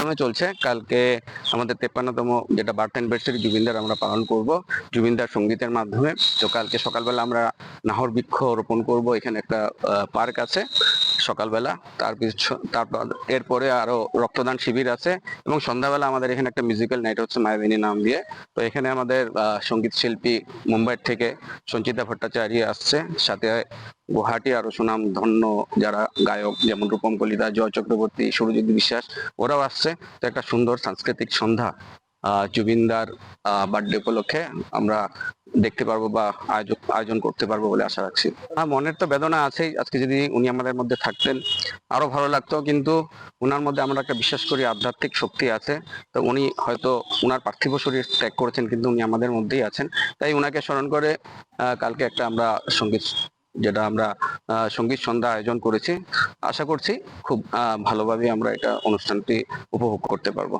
ধুমধামে চলছে। কালকে আমাদের 53তম যেটা বার্থ অ্যানিভার্সারি জুবিনদার আমরা পালন করব জুবিনদার সঙ্গীতের মাধ্যমে। তো কালকে সকালবেলা আমরা নাহর বৃক্ষ রোপণ করব, এখানে একটা পার্ক আছে সকালবেলা। তারপর এরপরে আরো রক্তদান শিবির আছে এবং সন্ধ্যাবেলা আমাদের এখানে একটা মিউজিক্যাল নাইট হচ্ছে মায়াবিনী নাম দিয়ে। তো এখানে আমাদের সঙ্গীত শিল্পী মুম্বাই থেকে সঞ্চিতা ভট্টাচার্য আসছে, সাথে গুয়াহাটি আরো সুনাম ধন্য যারা গায়ক যেমন রূপম কলিতা, জয় চক্রবর্তী, সুরজিৎ বিশ্বাস ওরাও আসছে। তো একটা সুন্দর সাংস্কৃতিক সন্ধ্যা জুবিনদার বার্থডে উপলক্ষে আমরা দেখতে পারবো বা আয়োজন করতে পারবো বলে আশা রাখছি। মনের তো বেদনা আছেই, আজকে যদি উনি আমাদের মধ্যে থাকতেন আরো ভালো লাগতো, কিন্তু উনার মধ্যে আমরা একটা বিশ্বাস করি আধ্যাত্মিক শক্তি আছে। তো উনি হয়তো উনার পার্থিব শরীর ত্যাগ করেছেন, কিন্তু উনি আমাদের মধ্যেই আছেন। তাই উনাকে স্মরণ করে কালকে একটা আমরা সঙ্গীত সন্ধ্যা আয়োজন করেছি। আশা করছি খুব ভালোভাবে আমরা এটা অনুষ্ঠানটি উপভোগ করতে পারবো।